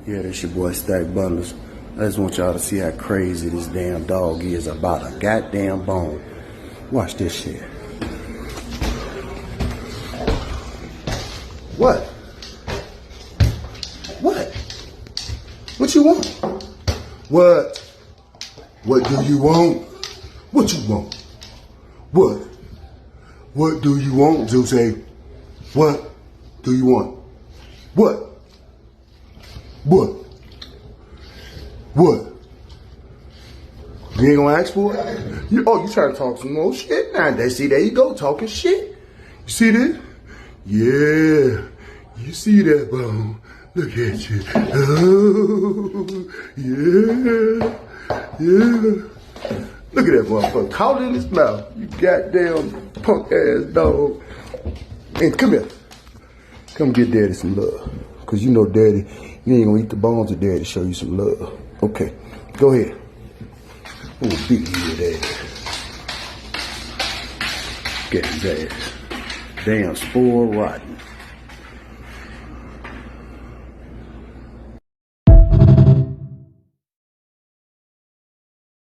Yeah, that's your boy Stack Bundles. I just want y'all to see how crazy this damn dog is about a goddamn bone. Watch this shit. What? What? What you want? What? What do you want? What you want? What? What do you want, Zeus? What do you want? What? What? What? You ain't gonna ask for it? You trying to talk some more shit now? See, there you go, talking shit. You see this? Yeah. You see that bone? Look at you. Oh, yeah. Yeah. Look at that motherfucker. Caught it in his mouth. You goddamn punk ass dog. And come here. Come get daddy some love. Cause you know daddy, you ain't gonna eat the bones of daddy to show you some love. Okay, go ahead. Oh, big head ass. Get his ass. Damn, spoiled rotten.